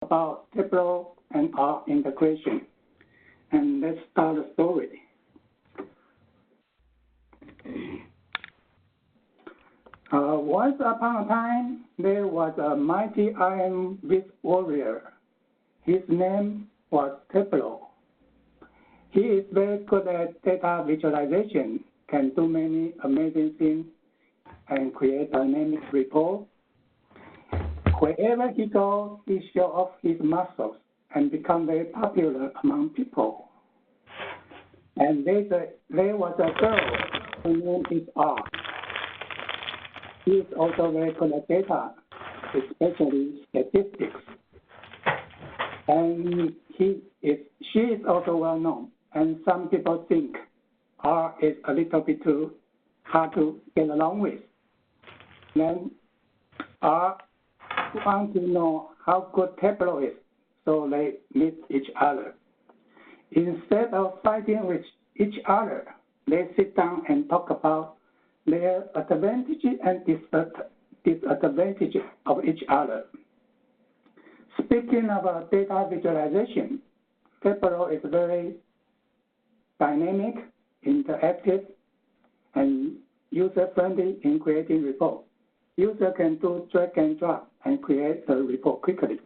about Tableau and R integration. And let's start the story. Once upon a time, there was a mighty Iron Fist warrior. His name was Tableau. He is very good at data visualization, can do many amazing things, and create dynamic reports. Wherever he goes, he shows off his muscles and become very popular among people. And there was a girl whose name is R. She is also very good at data, especially statistics. And she is also well known. And some people think R is a little bit too hard to get along with. Then R want to know how good Tableau is, so they meet each other. Instead of fighting with each other, they sit down and talk about their advantages and disadvantages of each other. Speaking of data visualization, Tableau is very dynamic, interactive, and user-friendly in creating reports. User can do drag and drop and create the report quickly.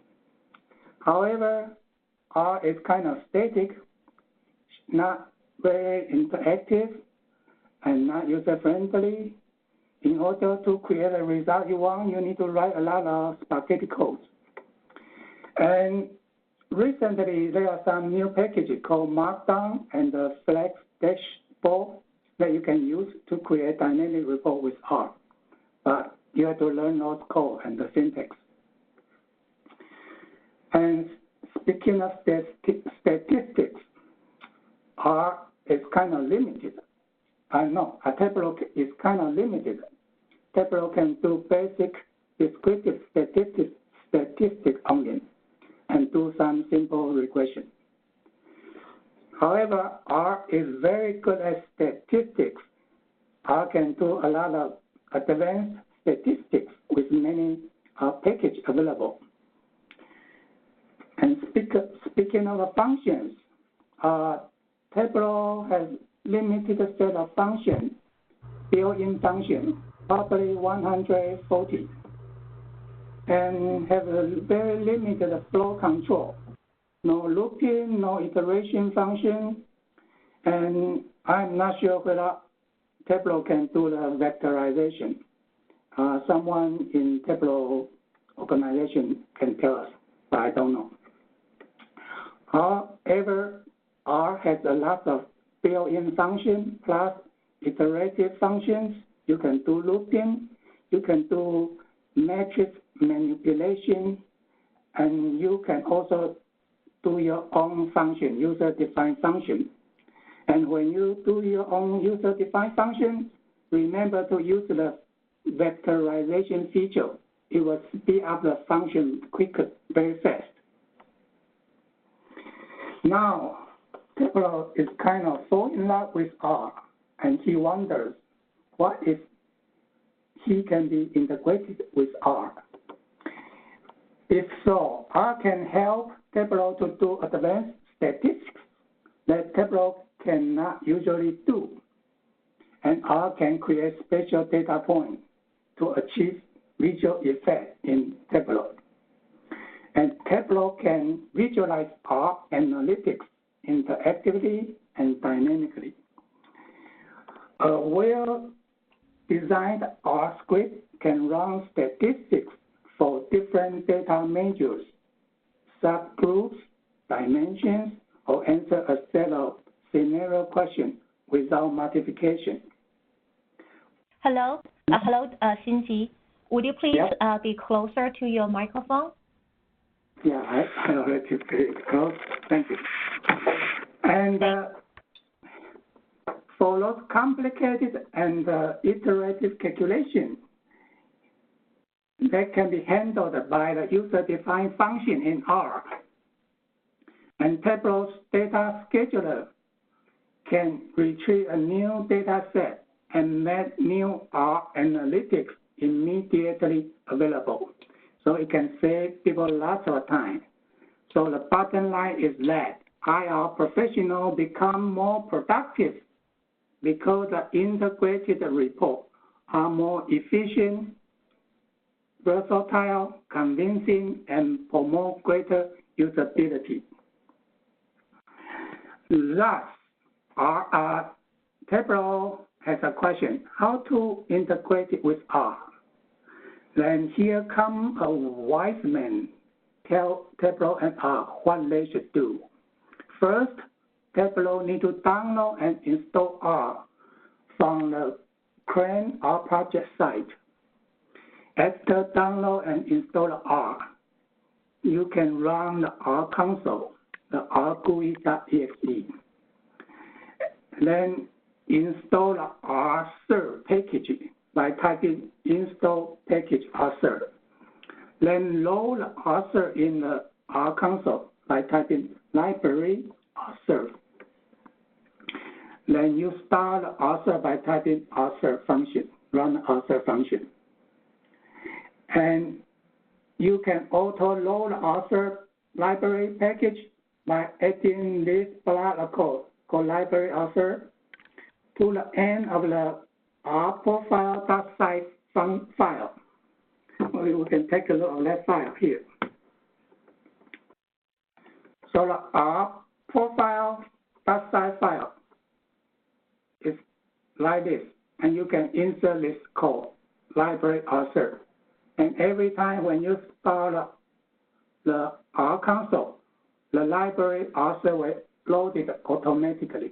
However, R is kind of static, not very interactive, and not user-friendly. In order to create a result you want, you need to write a lot of spaghetti codes. And recently, there are some new packages called Markdown and the Flex Dashboard that you can use to create dynamic report with R. But you have to learn those code and the syntax. And speaking of statistics, R is kind of limited. Tableau is kind of limited. Tableau can do basic descriptive statistics only and do some simple regression. However, R is very good at statistics. R can do a lot of advanced statistics with many packages available. And speaking of functions, Tableau has limited set of functions, built-in functions, probably 140, and have a very limited flow control. No looping, no iteration function, and I'm not sure whether Tableau can do the vectorization. Someone in Tableau organization can tell us, but I don't know. However, R has a lot of built-in functions plus iterative functions. You can do looping, you can do matrix manipulation, and you can also do your own function, user-defined function. And when you do your own user-defined function, remember to use the vectorization feature. It will speed up the function quickly, very fast. Now, Tableau is kind of fall in love with R, and he wonders what if he can be integrated with R. If so, R can help Tableau to do advanced statistics that Tableau cannot usually do. And R can create special data points to achieve visual effect in Tableau. And Tableau can visualize R analytics interactively and dynamically. A well-designed R script can run statistics for different data measures, subgroups, dimensions, or answer a set of scenario questions without modification. Hello, Sinji. Would you please be closer to your microphone? Yeah, I already very close. Thank you. And for those complicated and iterative calculations, that can be handled by the user-defined function in R. And Tableau's data scheduler can retrieve a new data set and make new R analytics immediately available. So it can save people lots of time. So the bottom line is that IR professionals become more productive because the integrated reports are more efficient, versatile, convincing, and promote greater usability. Thus, Tableau has a question, how to integrate it with R? Then here comes a wise man, tell Tableau and R what they should do. First, Tableau need to download and install R from the current R project site. After download and install R, you can run the R console, the rgui.exe. Then install the rser package by typing install package rser. Then load the rser in the R console by typing library rser. Then you start the rser by typing rser function, run the rser function. And you can auto load the rser library package by adding this block of code called library rser to the end of the rprofile.site file. We can take a look at that file here. So the rprofile.site file is like this, and you can insert this code, library rser. And every time when you start the R console, the library rser will load it automatically.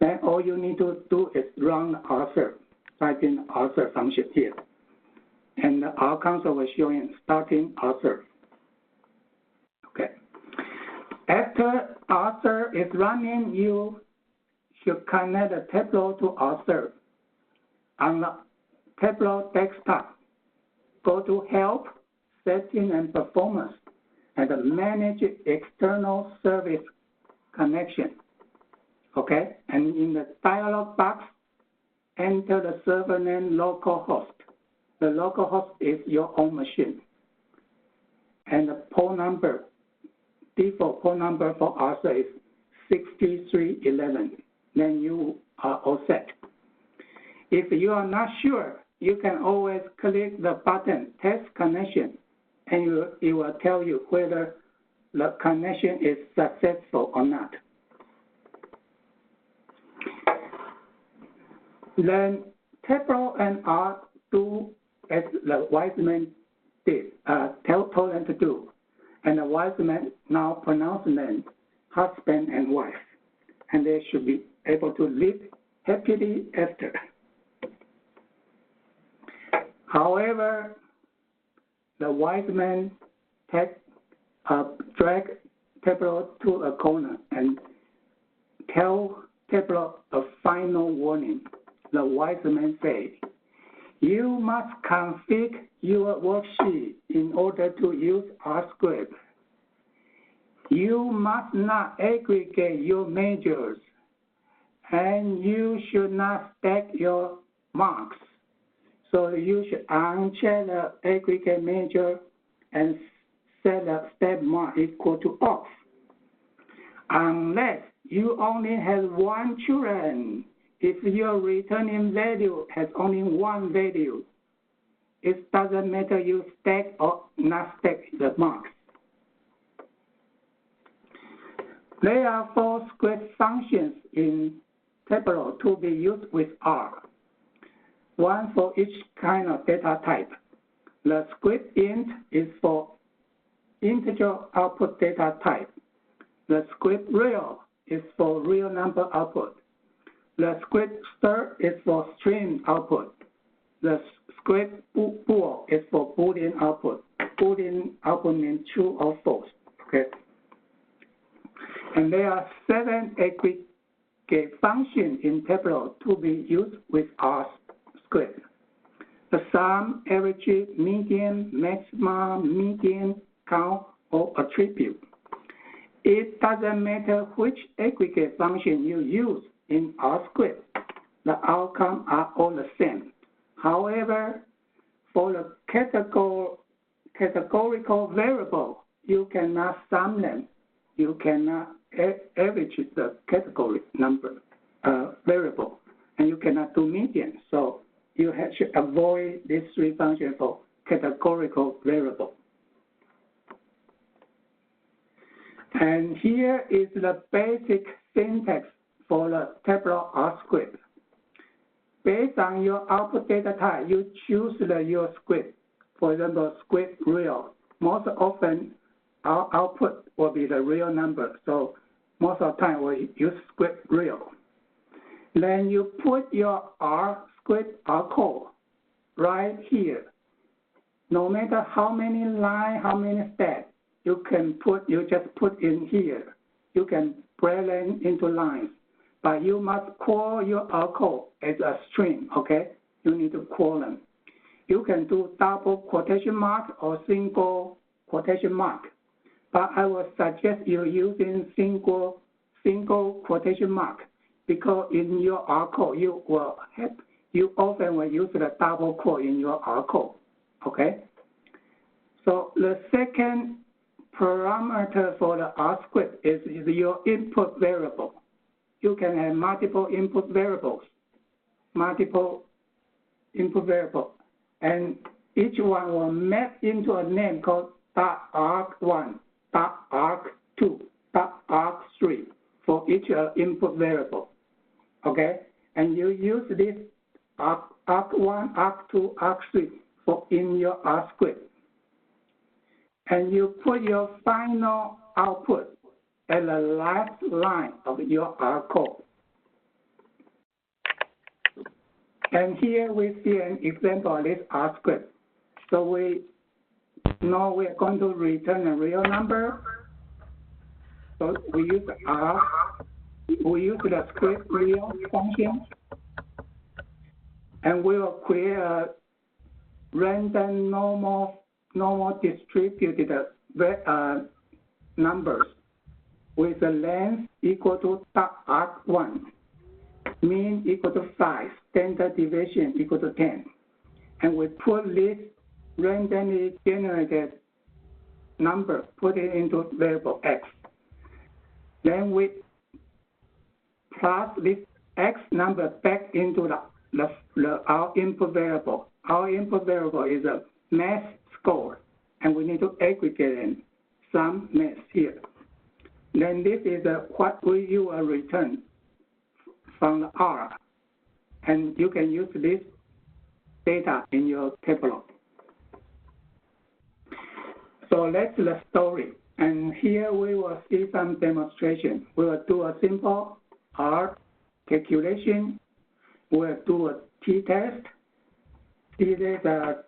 Then all you need to do is run rser, type in rser function here. And the R console will show you starting rser. Okay. After rser is running, you should connect the Tableau to rser. On the Tableau desktop, go to Help, Setting and Performance, and Manage External Service Connection. Okay, and in the dialog box, enter the server name localhost. The localhost is your own machine. And the port number, default port number for rser is 6311. Then you are all set. If you are not sure, you can always click the button Test Connection, and it will tell you whether the connection is successful or not. Then Tableau and R do as the wise man did, told them to do. And the wise man now pronounce them husband and wife. And they should be able to live happily after. However, the wise man drag Tableau to a corner and tell Tableau a final warning. The wise man say, you must configure your worksheet in order to use RScript. You must not aggregate your measures, and you should not stack your marks. So you should uncheck the aggregate measure and set the step mark equal to off. Unless you only have one children, if your returning value has only one value, it doesn't matter you stack or not stack the marks. There are 4 script functions in Tableau to be used with R. One for each kind of data type. The script int is for integer output data type. The script real is for real number output. The script str is for string output. The script bool is for Boolean output. Boolean output means true or false. Okay. And there are 7 aggregate functions in Tableau to be used with R script. The sum, average, median, maximum, median, count, or attribute. It doesn't matter which aggregate function you use in R script. The outcomes are all the same. However, for the categorical variable, you cannot sum them. You cannot average the category number variable, and you cannot do median. So you should avoid these three functions for categorical variable. And here is the basic syntax for the Tableau R script. Based on your output data type, you choose your script. For example, script real. Most often, our output will be the real number. So most of the time, we use script real. Then you put your R script, R code, right here. No matter how many lines, how many steps, you just put in here. You can break them into lines. But you must call your R code as a string, okay? You need to call them. You can do double quotation mark or single quotation mark. But I would suggest you using single quotation mark, because in your R code, you often will use the double quote in your R code, okay? So the second parameter for the R script is your input variable. You can have multiple input variables, and each one will map into a name called .arg1, .arg2, .arg3 for each input variable, okay? And you use this arg1, arg2, arg3 in your R script. And you put your final output at the last line of your R code. And here we see an example of this R script. So we know we are going to return a real number. So we use R. We use the script real function. And we will create a random normal distributed numbers with a length equal to .arg1, mean equal to 5, standard deviation equal to 10. And we put this randomly generated number, put it into variable x. Then we plug this x number back into our input variable. Our input variable is a math score, and we need to aggregate in some math here. Then this is what you will return from the R, and you can use this data in your Tableau. So that's the story, and here we will see some demonstration. We will do a simple R calculation. We'll do a t-test. See there's a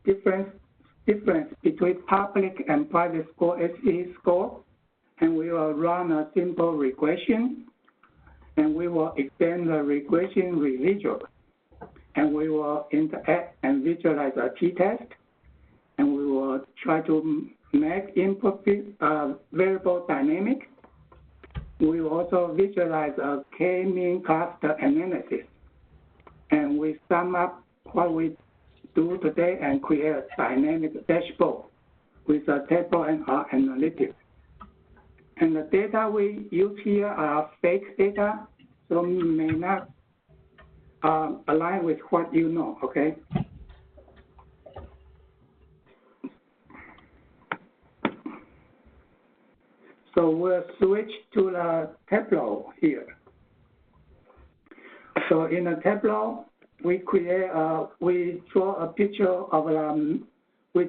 difference between public and private score, SE score, and we will run a simple regression, and we will extend the regression residual, and we will interact and visualize a t-test, and we will try to make input variable dynamic. We will also visualize a k-mean cluster analysis, and we sum up what we do today and create a dynamic dashboard with a Tableau and R analytics. And the data we use here are fake data, so may not align with what you know, okay? So we'll switch to the Tableau here. So in the Tableau, we draw a picture of we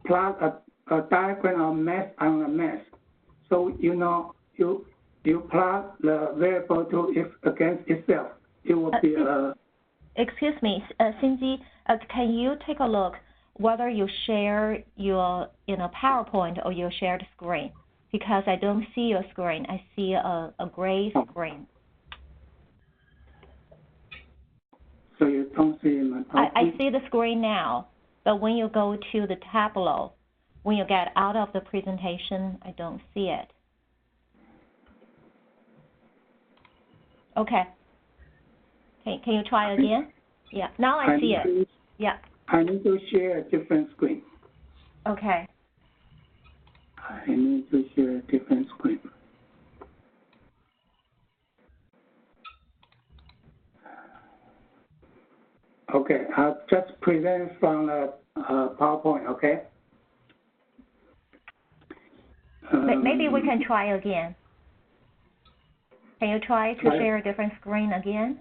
plot a diagram of mass on a mass. So you know you plot the variable against itself. It will be a. Excuse me, Sinji, can you take a look whether you share your PowerPoint or you share the screen? Because I don't see your screen. I see a gray screen. So you don't see my PowerPoint? I see the screen now, but when you go to the Tableau, when you get out of the presentation, I don't see it. Okay. Can you try again? Yeah, now I see it. Yeah. I need to share a different screen. Okay. I need to share a different screen. Okay, I'll just present from the PowerPoint, okay? Maybe we can try again. Can you try to share a different screen again?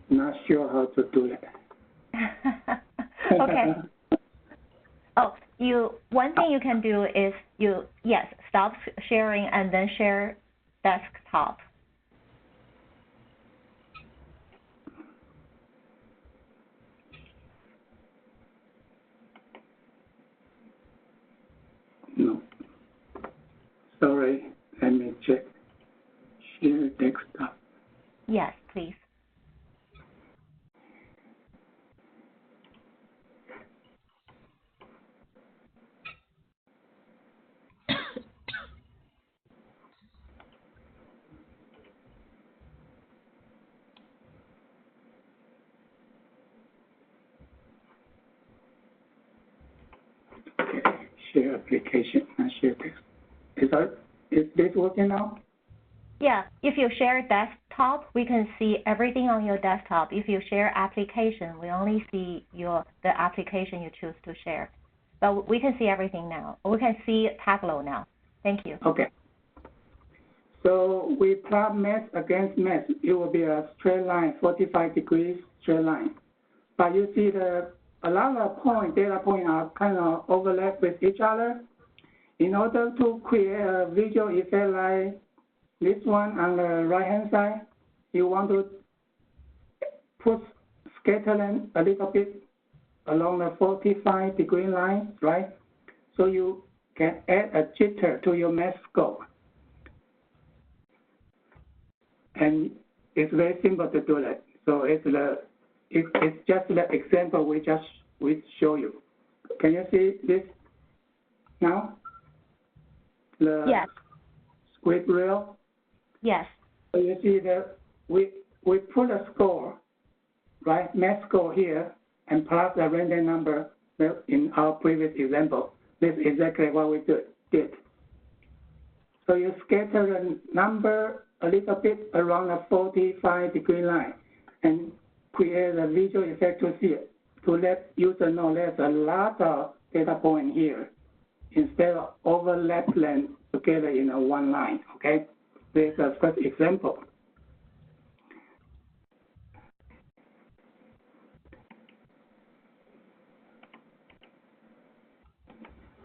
Not sure how to do that. Okay. Oh, one thing you can do is stop sharing and then share desktop. No. Sorry, let me check. Share desktop. Yes, please. Okay, share application, not share text. Is this working now? Yeah, if you share desktop, we can see everything on your desktop. If you share application, we only see the application you choose to share. But we can see everything now. We can see Tableau now. Thank you. Okay. So we plot mass against mass. It will be a straight line, 45 degrees straight line. But you see a lot of data points are kind of overlap with each other. In order to create a visual effect like this one on the right-hand side, you want to put scattering a little bit along the 45-degree line, right? So you can add a jitter to your mask scope. And it's very simple to do that. So it's just the example we show you. Can you see this now? Yes. Squid reel? Yes. So you see that we put a score, right? Math score here, and plus the random number in our previous example. This is exactly what we did. So you scatter the number a little bit around a 45-degree line and create a visual effect to see it, to let user know there's a lot of data point here instead of overlap them together in a one line, okay? This is the first example.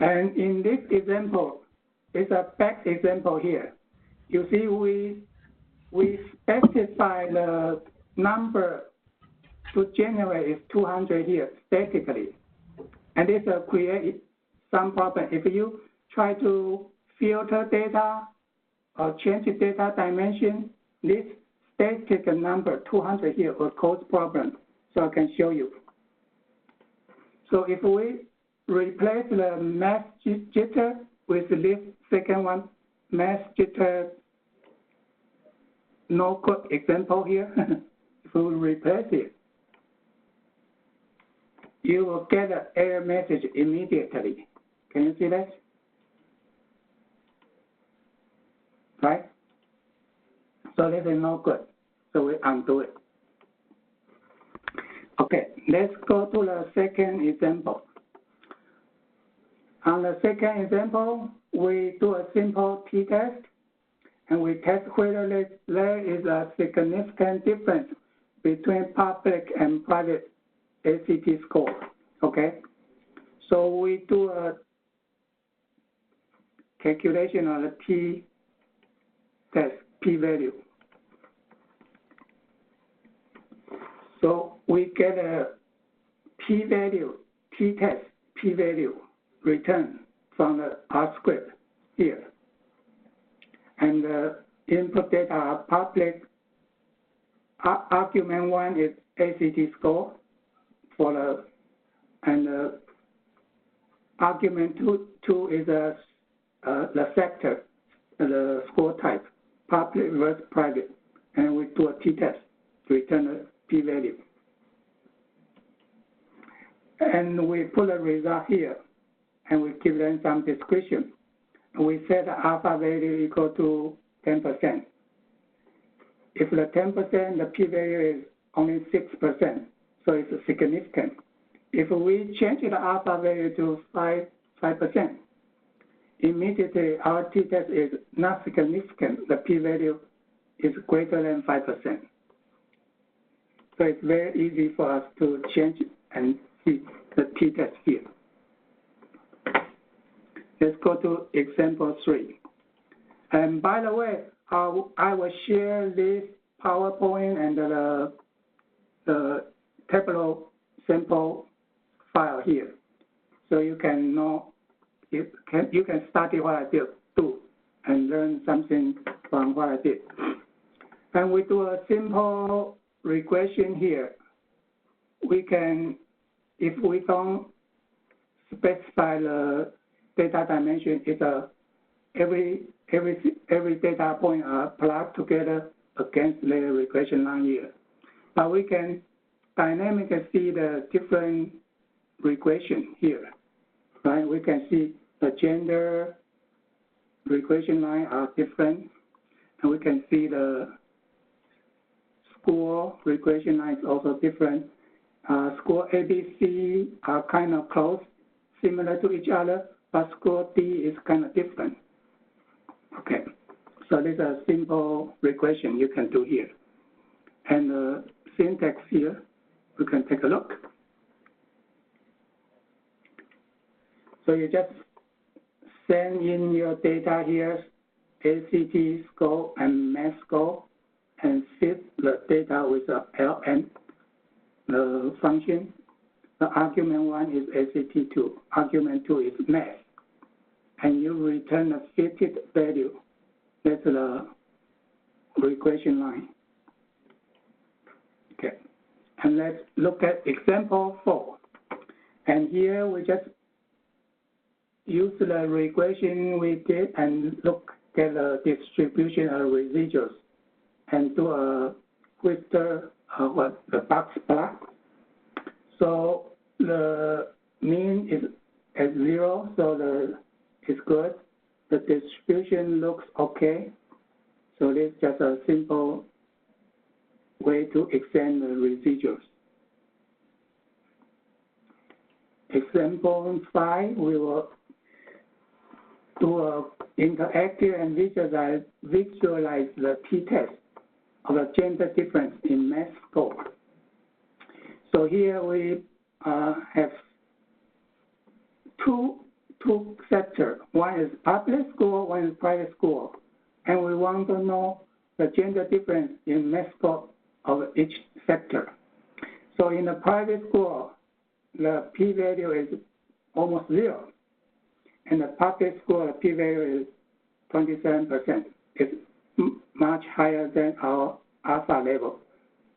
And in this example, it's a back example here. You see, we specify the number to generate is 200 here statically, and this create some problem. If you try to filter data or change the data dimension, this static number 200 here will cause problem. So I can show you. So if we replace the mass jitter with this second one, mass jitter no code example here, if we replace it, you will get an error message immediately. Can you see that? Right? So this is no good. So we undo it. Okay, let's go to the second example. On the second example, we do a simple t-test, and we test whether there is a significant difference between public and private ACT score, okay? So we do a calculation of the t-test, p-value. So we get a p-value, t-test, p-value return from the R script here. And the input data are public. Argument 1 is ACT score and argument 2 is the sector, the score type, public versus private. And we do a t-test to return a p-value. And we put a result here. and we give them some description. We set the alpha value equal to 10%. If the 10%, the p-value is only 6%, so it's significant. If we change the alpha value to 5%, immediately our t-test is not significant. The p-value is greater than 5%. So it's very easy for us to change and see the t-test here. Let's go to example 3. And by the way, I will share this PowerPoint and the Tableau sample file here, so you can know you can study what I do and learn something from what I did. And we do a simple regression here. We can, if we don't specify the data dimension, it's every data point are plugged together against the regression line here. But we can dynamically see the different regression here, right? We can see the gender regression line are different, and we can see the school regression line is also different. School A, B, C are kind of close, similar to each other, but school D is kind of different. Okay, so this is a simple regression you can do here. And the syntax here, we can take a look. So you just send in your data here, ACT score and math score, and fit the data with the ln, the function. The argument 1 is ACT2, argument 2 is math. And you return a fitted value. That's the regression line. Okay, and let's look at example 4. And here we just use the regression we did and look at the distribution of residuals and do a Twister, the box plot. So the mean is at 0, so it's good. The distribution looks okay. So this is just a simple way to extend the residuals. Example 5, we will do a interactive and visualize the t-test of the gender difference in math score. So here we have two sectors. One is public school, one is private school. And we want to know the gender difference in math score of each sector. So in the private school, the p-value is almost 0. In the public school, the p-value is 27%. It's much higher than our alpha level.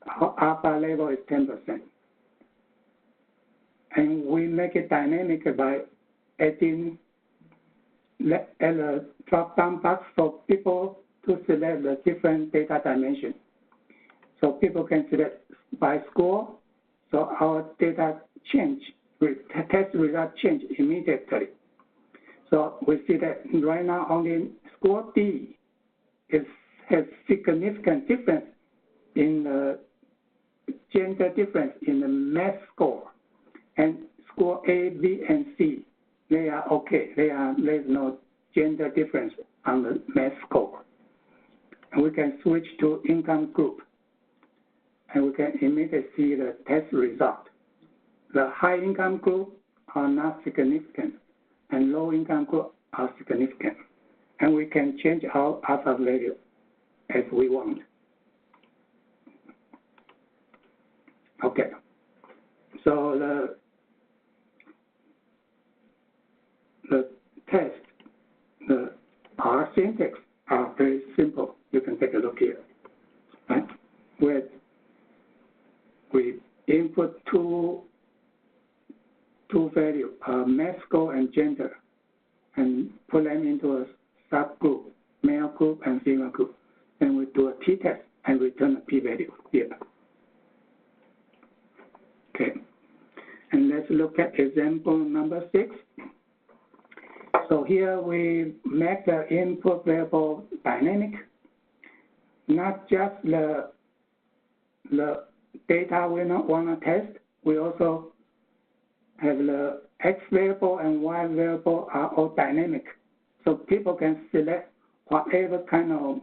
Our alpha level is 10%. And we make it dynamic by adding a drop-down box for people to select the different data dimensions. So people can select by school, so our data change, test result change immediately. So we see that right now only school D has significant difference in the gender difference in the math score. And school A, B, and C, they are okay. There's no gender difference on the math score. And we can switch to income group. And we can immediately see the test result. The high income group are not significant, and low income group are significant. And we can change our alpha value as we want. Okay, so the test, our syntax are very simple. You can take a look here, right? Where we input two values, math score and gender, and put them into a subgroup, male group and female group. Then we do a t-test and return a p-value here. Okay, and let's look at example number 6. So here we make the input variable dynamic, not just the data we want to test. We also have the X variable and Y variable are all dynamic. So people can select whatever kind of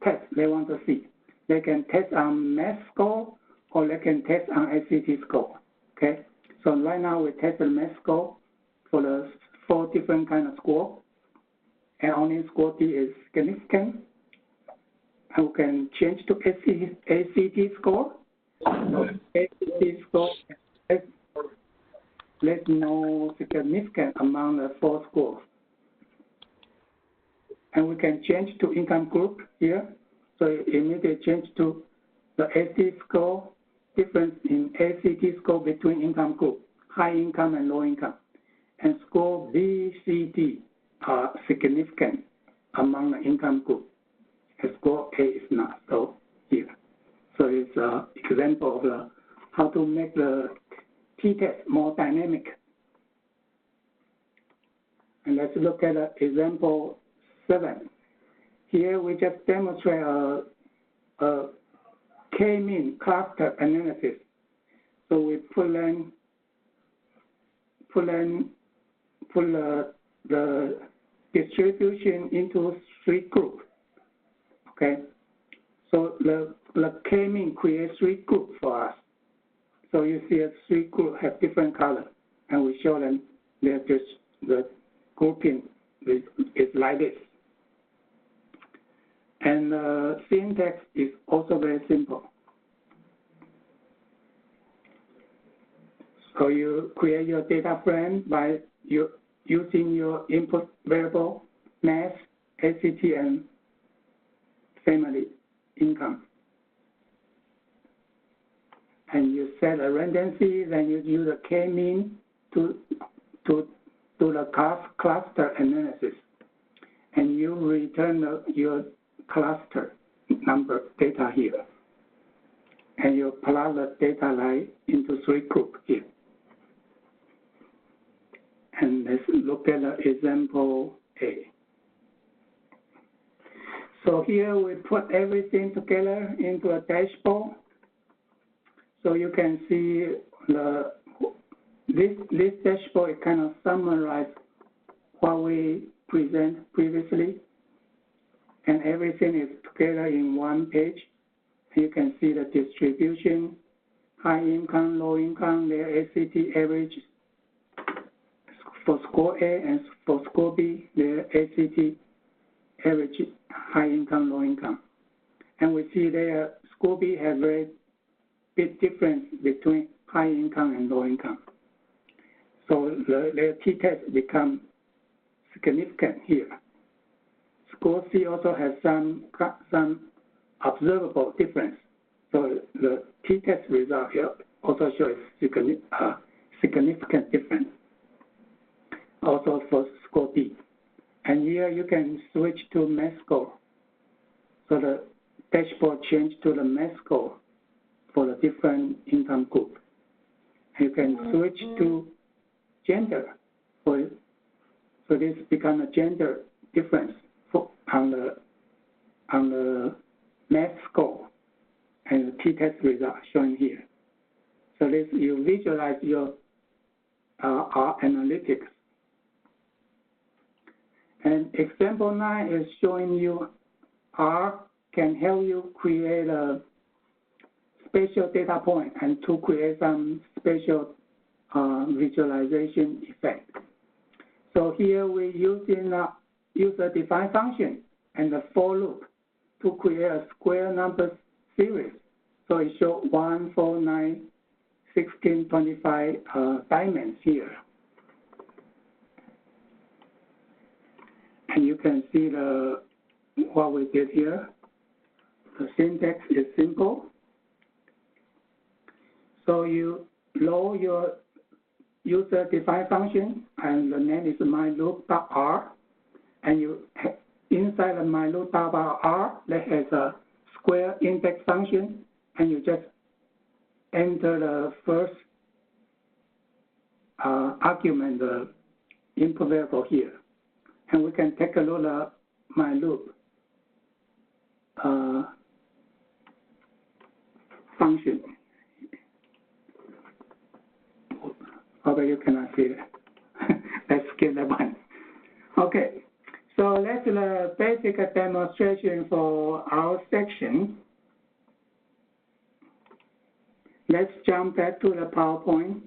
test they want to see. They can test on math score or they can test on ACT score, okay? So right now we test the math score for the 4 different kind of score, and only score D is significant. And we can change to ACT score. So ACT score there's no significant among the 4 scores. And we can change to income group here. So immediately change to the ACT score, difference in ACT score between income group, high income and low income. And score B, C, D are significant among the income group. And score A is not, so here. So it's an example of how to make the t-test more dynamic. And let's look at example 7. Here we just demonstrate a k-mean cluster analysis. So we put the distribution into 3 groups. Okay, so the k-mean creates 3 groups for us. So you see 3 groups have different colors, and we show them that the grouping is like this. And the syntax is also very simple. So you create your data frame by using your input variable, math, ACT, and family income. And you set a randomcy, then you use a k-mean to do the cluster analysis. And you return your cluster number data here. And you plot the data line into 3 groups here. And let's look at the example A. So here we put everything together into a dashboard. So you can see this dashboard kind of summarizes what we present previously, and everything is together in one page. You can see the distribution, high income, low income, their ACT average for score A, and for score B, their ACT average, high income, low income. And we see their score B have very big difference between high income and low income. So their t-test become significant here. Score C also has some observable difference. So the t-test result here also shows significant difference. Also for score D. And here you can switch to math score. So the dashboard changed to the math score for the different income group. You can switch to gender. So this become a gender difference on the math score and the t-test result shown here. So this you visualize your R analytics. And example 9 is showing you R can help you create a spatial data point and to create some spatial visualization effect. So here we're using a user-defined function and the for loop to create a square number series. So it shows 1, 4, 9, 16, 25 diamonds here. And you can see what we did here. The syntax is simple. So you load your user-defined function, and the name is myloop.r. And you inside the myloop.r that has a square index function, and you just enter the first argument, the input variable here. And we can take a look at my loop function. Probably you cannot see it. Let's skip that one. Okay, so that's the basic demonstration for our section. Let's jump back to the PowerPoint.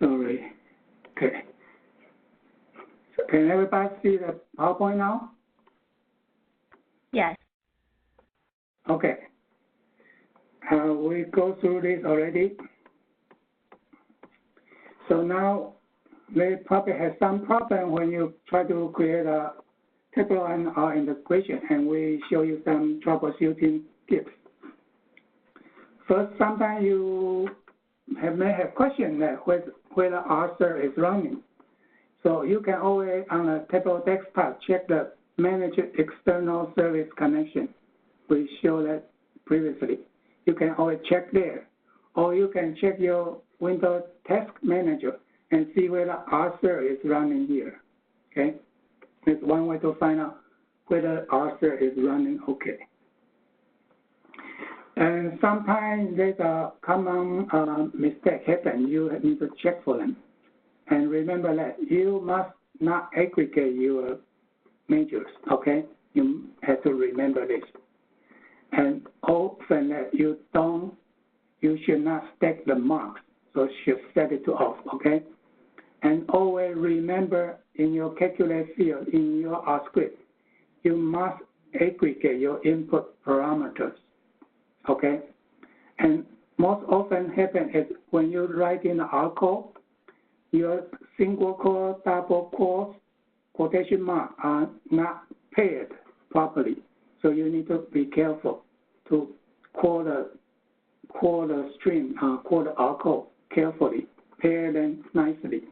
Sorry. Okay. So can everybody see the PowerPoint now? Yes. Okay. We go through this already. So now they probably have some problem when you try to create a Tableau and R integration, and we show you some troubleshooting tips. First, sometimes you may have question that whether R server is running. So you can always, on the Tableau desktop, check the Manage External Service Connection. We showed that previously. You can always check there. Or you can check your Windows Task Manager and see whether R server is running here. Okay? That's one way to find out whether R server is running okay. And sometimes there's a common mistake happen. You need to check for them. And remember that you must not aggregate your measures, okay? You have to remember this. And often that you should not stack the marks, so you should set it to off, okay? And always remember in your calculate field, in your R script, you must aggregate your input parameters, okay? And most often happen is when you write in the R code, your single quote, double quote, quotation mark are not paired properly. So you need to be careful to quote the string, quote the R code carefully, pair them nicely.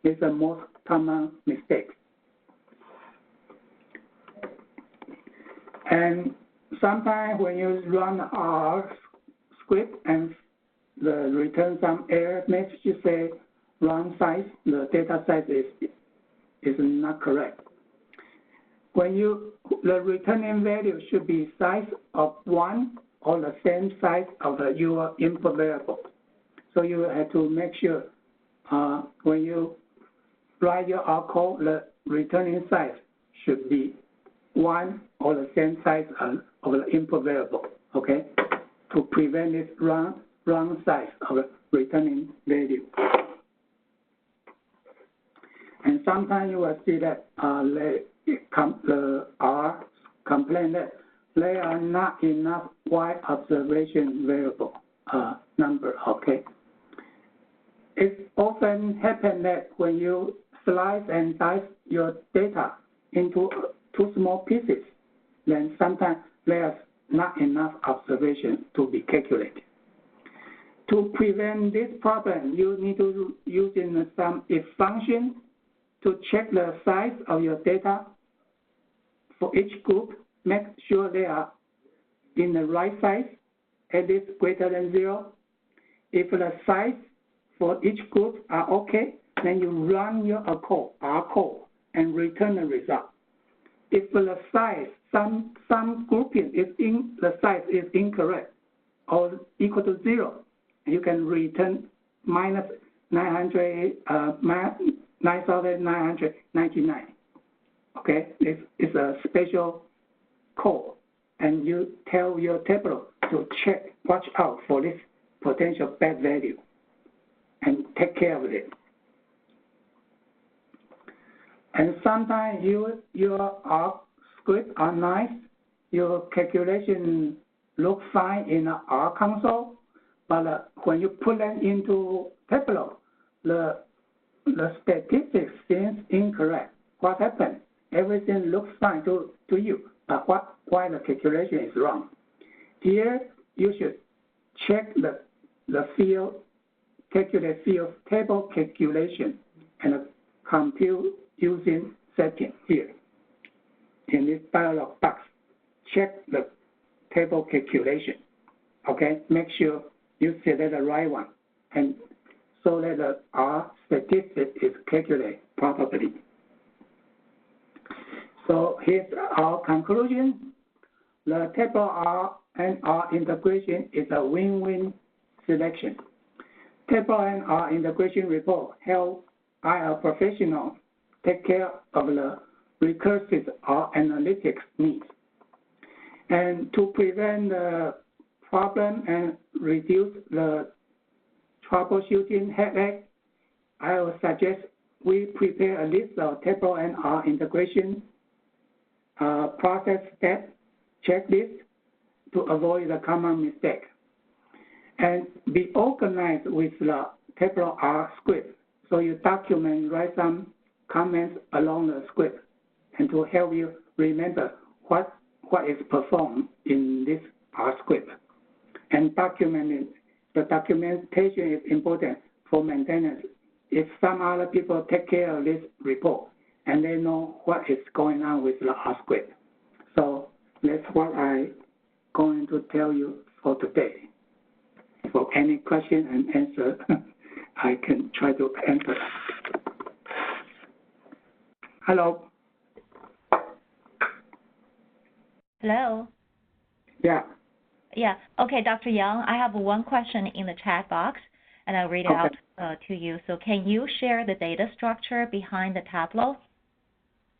It's the most common mistake. And sometimes when you run R script and the return some error message, you say wrong size, the data size is not correct. When the returning value should be size of 1 or the same size of your input variable. So you have to make sure when you write your R code, the returning size should be 1 or the same size of the input variable, okay? To prevent this wrong size of the returning value. And sometimes you will see that the R complain that there are not enough Y observation variable number, okay? It often happens that when you slice and dice your data into two small pieces, then sometimes there's not enough observation to be calculated. To prevent this problem, you need to use some if function to check the size of your data for each group. Make sure they are in the right size, at least greater than 0. If the size for each group are okay, then you run your R code and return the result. If the size, some grouping the size is incorrect or equal to 0, you can return minus 9,999. Okay, it's a special code, and you tell your Tableau to watch out for this potential bad value, and take care of it. And sometimes your R script are nice, your calculation look fine in the R console, But when you put them into Tableau, the statistics seems incorrect. What happened? Everything looks fine to you, but why the calculation is wrong? Here, you should check the field, calculate field table calculation, and compute using setting here. In this dialog box, check the table calculation. Okay, make sure you select the right one, and so that our statistic is calculated properly. So here's our conclusion. The Tableau R and R integration is a win-win selection. Tableau and R integration report help our professional take care of the recursive or analytics needs. And to prevent the problem and reduce the troubleshooting headache, I would suggest we prepare a list of Tableau and R integration process step checklist to avoid the common mistake. And be organized with the Tableau R script. So you document, write some comments along the script, and to help you remember what is performed in this R script. And documenting, the documentation is important for maintenance. If some other people take care of this report, and they know what is going on with the R script. So that's what I'm going to tell you for today. For any question and answer, I can try to answer. Hello? Hello? Yeah. Yeah. Okay, Dr. Yang, I have one question in the chat box, and I'll read it out to you. So can you share the data structure behind the Tableau?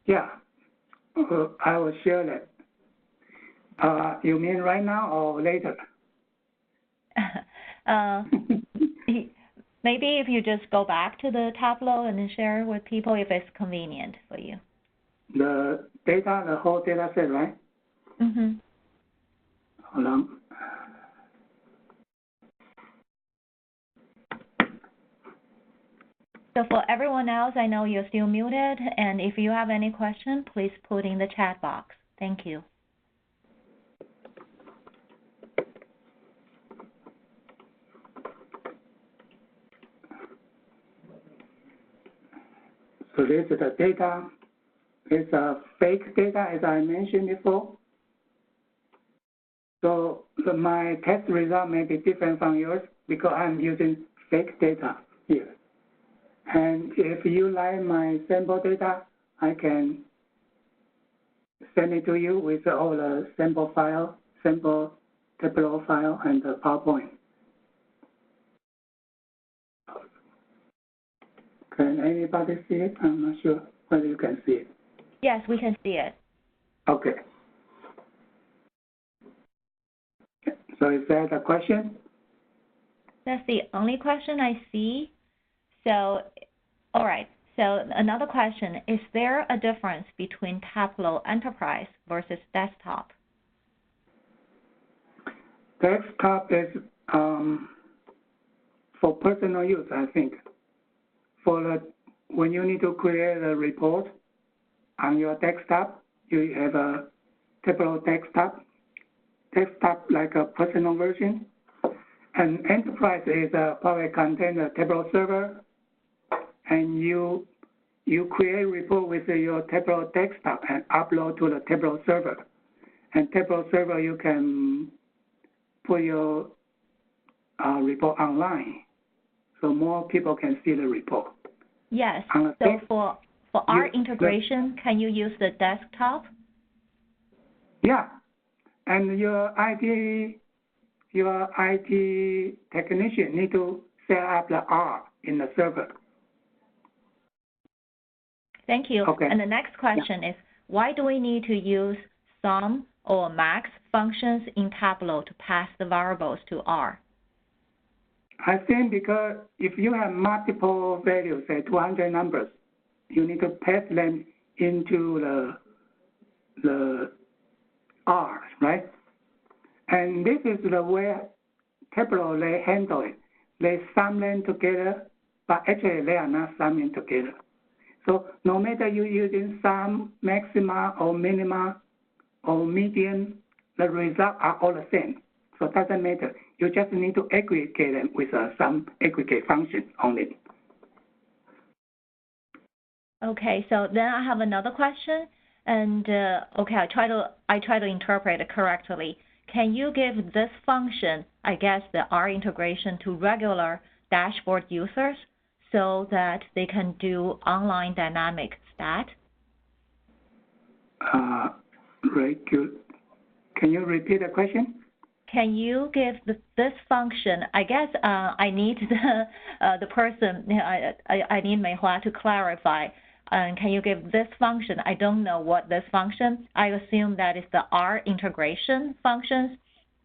Yeah, I will share that. You mean right now or later? Maybe if you just go back to the Tableau and then share with people if it's convenient for you. The data, the whole data set, right? Mm-hmm. Hold on. So for everyone else, I know you're still muted, and if you have any question, please put in the chat box. Thank you. So this is the data. It's a fake data, as I mentioned before. So my test result may be different from yours because I'm using fake data here. And if you like my sample data, I can send it to you with all the sample file, sample Tableau file, and the PowerPoint. Can anybody see it? I'm not sure whether you can see it. Yes, we can see it. Okay. So is that a question? That's the only question I see. So, all right. So another question, is there a difference between Tableau Enterprise versus desktop? Desktop is for personal use, I think. When you need to create a report on your desktop, you have a Tableau desktop like a personal version. And Enterprise is probably contain a Tableau server, and you create a report with your Tableau desktop and upload to the Tableau server. And Tableau server, you can put your report online, so more people can see the report. Yes. So for our integration, can you use the desktop? Yeah, and your IT technician need to set up the R in the server. Thank you. Okay. And the next question is, why do we need to use sum or max functions in Tableau to pass the variables to R? I think because if you have multiple values, say 200 numbers, you need to pass them into the R, right? And this is the way Tableau, they handle it. They sum them together, but actually they are not summing together. So no matter you're using sum, maxima, or minima, or median, the results are all the same. So it doesn't matter. You just need to aggregate them with some aggregate function only. Okay, so then I have another question, and okay, I try to interpret it correctly. Can you give this function, I guess the R integration, to regular dashboard users so that they can do online dynamic stat? Can you repeat the question? Can you give this function? I guess I need the person. I need Mei Hua to clarify. Can you give this function? I don't know what this function. I assume that is the R integration functions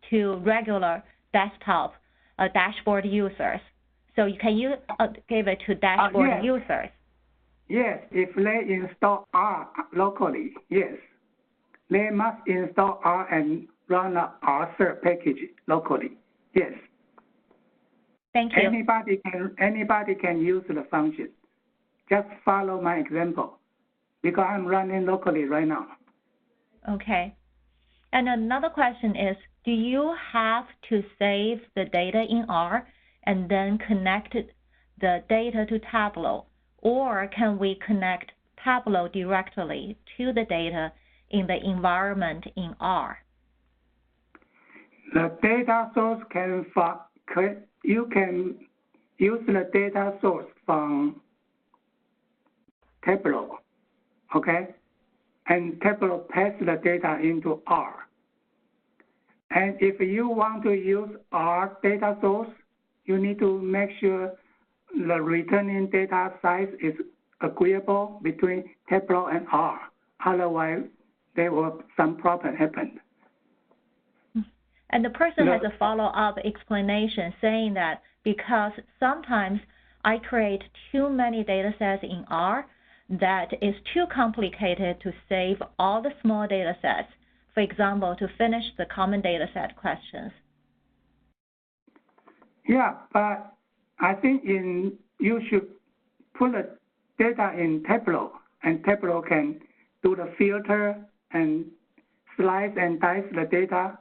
to regular desktop dashboard users. So can you give it to dashboard yes. users? Yes, if they install R locally, yes. They must install R and run a R package locally. Yes. Thank you. Anybody can use the function. Just follow my example because I'm running locally right now. Okay. And another question is, do you have to save the data in R and then connect the data to Tableau, or can we connect Tableau directly to the data in the environment in R? The data source you can use the data source from Tableau, okay? And Tableau pass the data into R. And if you want to use R data source, you need to make sure the returning data size is agreeable between Tableau and R. Otherwise, there will some problem happen. And the person has a follow-up explanation saying that because sometimes I create too many data sets in R, that is too complicated to save all the small data sets, for example, to finish the common data set questions. Yeah, but I think you should put the data in Tableau, and Tableau can do the filter and slice and dice the data,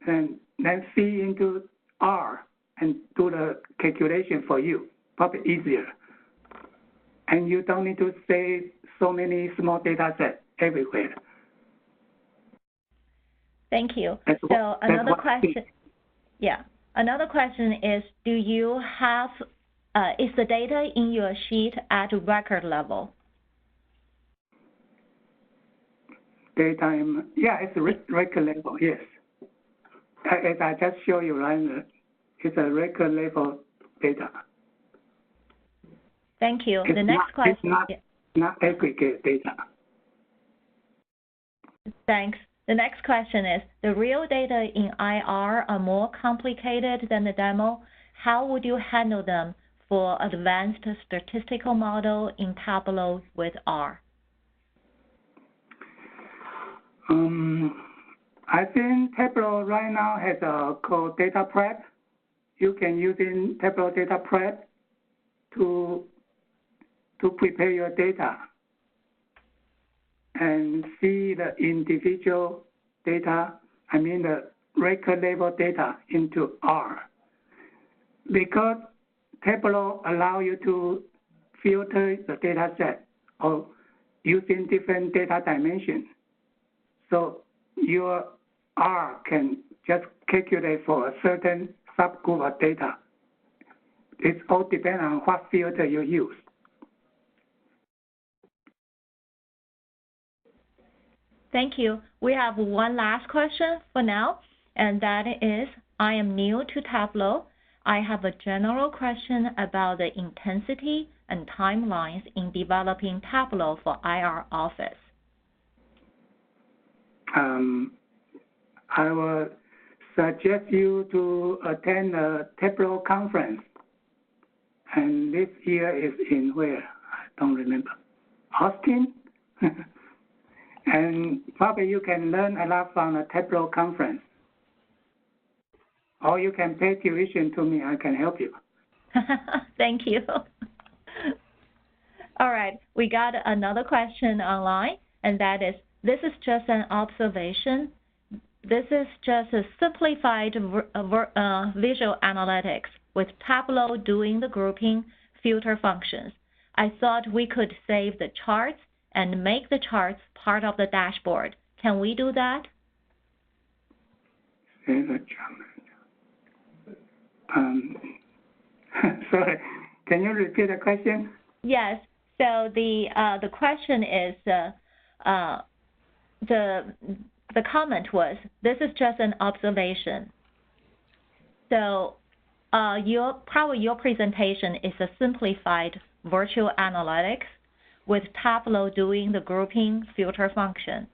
and then feed into R and do the calculation for you, probably easier. And you don't need to save so many small data sets everywhere. Thank you. So another question, another question is, do you have, is the data in your sheet at record level? Data, it's record level, yes. As I just showed you, right, it's a record level data. Thank you. The next question. It's not aggregate data. Thanks. The next question is, the real data in IR are more complicated than the demo. How would you handle them for advanced statistical model in Tableau with R? I think Tableau right now has a called data prep. You can use in Tableau data prep to prepare your data and see the individual data, the record level data into R. Because Tableau allow you to filter the data set or using different data dimensions. So your R can just calculate for a certain subgroup of data. It all depends on what filter you use. Thank you. We have one last question for now, and that is, I am new to Tableau. I have a general question about the intensity and timelines in developing Tableau for IR Office. I will suggest you to attend a Tableau conference. And this year is in where? I don't remember. Austin? And probably you can learn a lot from a Tableau conference. or you can pay tuition to me. I can help you. Thank you. All right, we got another question online, and that is, this is just an observation. This is just a simplified visual analytics with Tableau doing the grouping filter functions. I thought we could save the charts and make the charts part of the dashboard. Can we do that? Sorry, can you repeat the question? Yes. So the question is the comment was, this is just an observation. So your presentation is a simplified virtual analytics with Tableau doing the grouping filter function.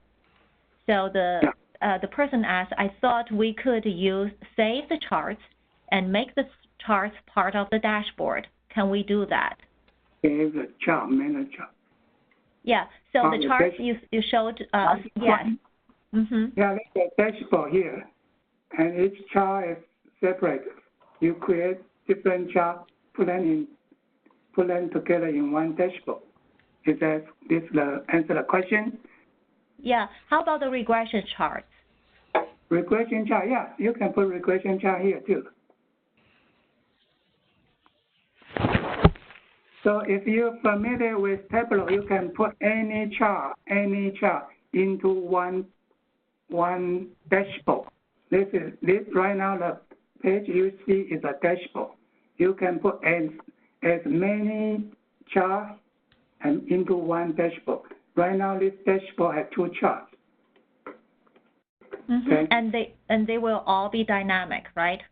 So the person asked, I thought we could save the charts and make the charts part of the dashboard. Can we do that? Save the chart manager. Yeah, so the charts you showed us, yes. Mm-hmm. Yeah, there's a dashboard here, and each chart is separate. You create different charts, put them together in one dashboard. Is that this answer the question? Yeah. How about the regression charts? Regression chart, yeah, you can put regression chart here too. So if you're familiar with Tableau, you can put any chart into one dashboard. This right now the page you see is a dashboard. You can put as many charts and into one dashboard. Right now this dashboard has 2 charts. Mm-hmm. Okay. And they will all be dynamic, right?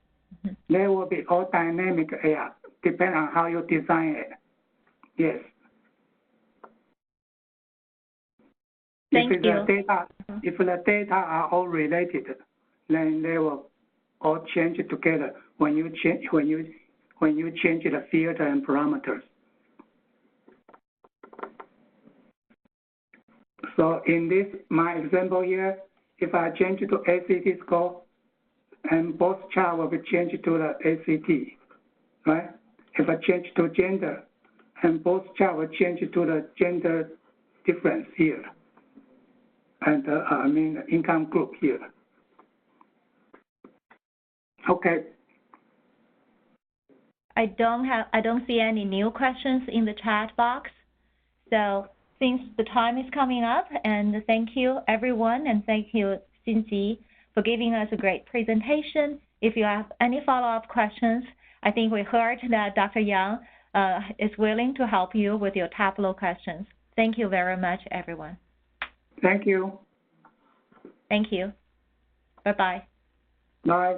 Mm-hmm. They will be all dynamic, yeah, depending on how you design it. Yes. Thank you. If the data are all related, then they will all change together when you change the filter and parameters. So in this my example here, if I change to ACT score, and both charts will be changed to the ACT, right? If I change to gender, and both charts will change to the gender difference here, and income group here. Okay. I don't see any new questions in the chat box. So since the time is coming up, and thank you everyone, and thank you Sinji for giving us a great presentation. If you have any follow-up questions, I think we heard that Dr. Yang is willing to help you with your Tableau questions. Thank you very much, everyone. Thank you. Thank you. Bye-bye. Bye.